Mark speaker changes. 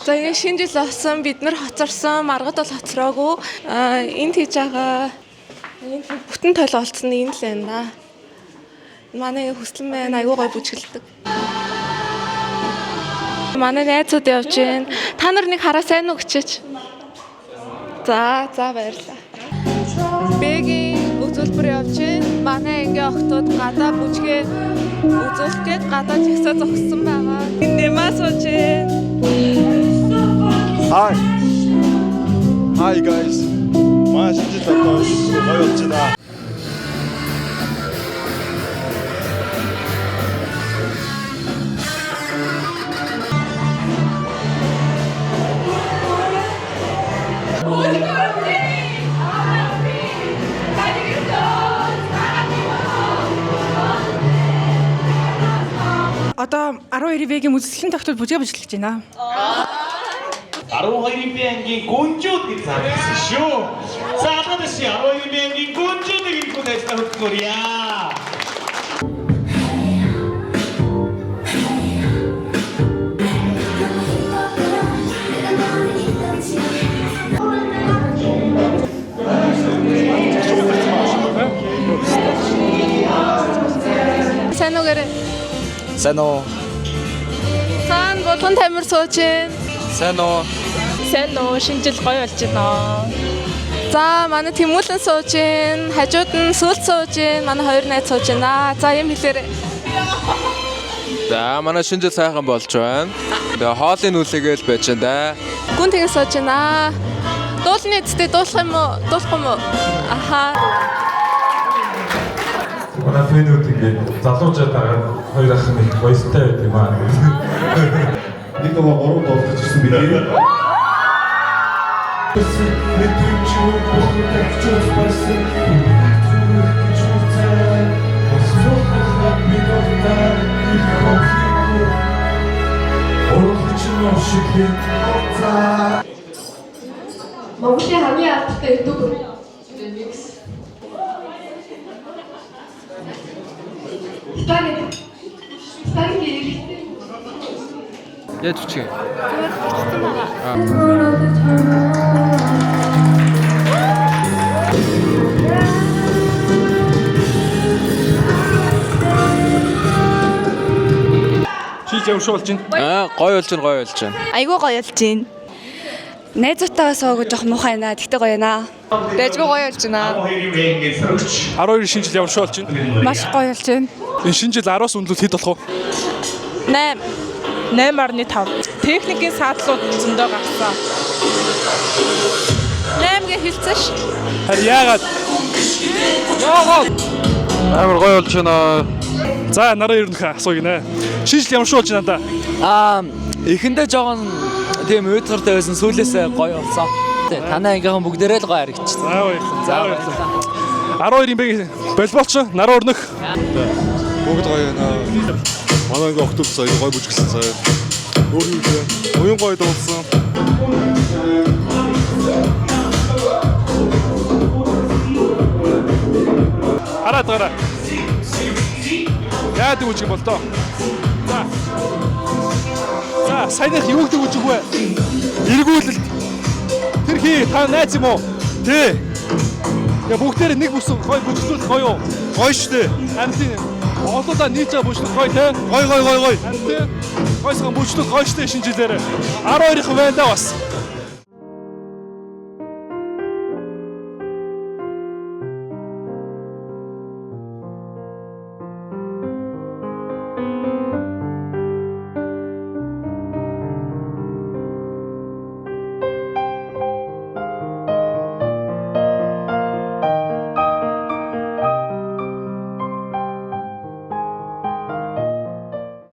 Speaker 1: За ингэ шинэ жил болсон бид нар хоцорсон маргад бол хоцроогүй. Энд хийж байгаа бүтэн тойл олцсон энэ л байна да. Манай хүслэн байна аюу гой бүжгэлдэг. Манай найзууд явж байна. Та нар нэг хараа сайн уу гэчээч. За баярлалаа. Бэгийн үзүүлбэр явж байна. Манай ингээ охтууд гадаа бүжгээ үзүүлэх гээд гадаа жигсаа зогссон байгаа. Нэмаа сууж байна.
Speaker 2: Hi guys. Маш их гоё болж байна.
Speaker 3: Одоо 12-ийн үзэсгэлэн тогтвол бүжгээ бүжиглэж байна.
Speaker 4: 12-ийн гүнжүүд гэж заасан шүү. За одоо дэс 12-ийн гүнжүүдийг хүлээж авчихгоорья.
Speaker 1: Сайн уу гэрээ?
Speaker 2: Сайн уу?
Speaker 1: Сан болон тамир сууж байна.
Speaker 2: Сайн уу?
Speaker 1: Сайн уу, шинэ жил гоё болж байна. За манай Тэмүүлэн сууж байна. Хажууд нь Сүлд сууж байна. Манай хоёр найз сууж байна. За юм хэлээрэй.
Speaker 5: За манай шинэ жил сайхан болж байна. Тэгээ хоолын үлээгээл байж байна да.
Speaker 1: Гүн тэгээ сууж байна. Дуулны эцтэй дуулах юм уу? Дуулахгүй юм уу? Аха.
Speaker 6: Манай фэнүүд ингээд залуучаад байгаа хоёр ах нэг гоёстай байт юм аа.
Speaker 2: Нэг нөгөө гурав дуулж ирсэн билээ.
Speaker 7: Монголын хамгийн алдартай ютубер Remix. Спагетти.
Speaker 5: Яаж үчгээ?
Speaker 6: Чи явшуулж байна.
Speaker 5: Гоё болж байна.
Speaker 1: Айгуу гоё болж байна.
Speaker 3: Найзуудтайгаа суугаад жоох муухай байна. Тэгтээ гоё байна.
Speaker 1: Дэжгүй гоё болж байна.
Speaker 4: 12-ийн сөрөгч.
Speaker 6: 12 шинэ жил явшуулж байна.
Speaker 3: Маш гоё болж байна.
Speaker 6: Энэ шинэ жил 10-аас үнэлэлт хэд болох вэ?
Speaker 1: 8.
Speaker 3: 8.5.
Speaker 1: Техникийн саадлууд зөндөө гарсан. 8 гэ хэлсэн ш.
Speaker 6: Харин яагаад?
Speaker 5: Амар гоё болж байна.
Speaker 6: За нараа ерөнхий асууя гинэ. Шинэ жил явшуулж байна да.
Speaker 8: Эхэндээ жоохон тийм уйдгартай байсан сүүлээсээ гоё болсон. Танай ангийнхан бүгдээрээ л гоё харагдчих.
Speaker 6: За баярлалаа. 12-ийн болболч нараа өрнөх.
Speaker 2: Бүгд гоё байна. Манай ингээ охтууд сая гоё бүжгэлсэн сая. Өөр юу вэ? Уян гоё дуулсан.
Speaker 6: Хараад гараа. Яа дэ үжиг болтоо. За саяных юу гэдэг үжиг вэ? Эргүүлэлт. Тэр хий та найз юм уу? Тий. Я бүгдээр нэг бүс гоё бүжгэлүүлэх гоё юу? Гоё штэ. Амтын олоодаа нийж байгаа бүжгэлэх гоё те. Гоё. Амтын гойсгон бүжгэлэх гоё штэ шинэ жилээр. 12-ийн байна да бас.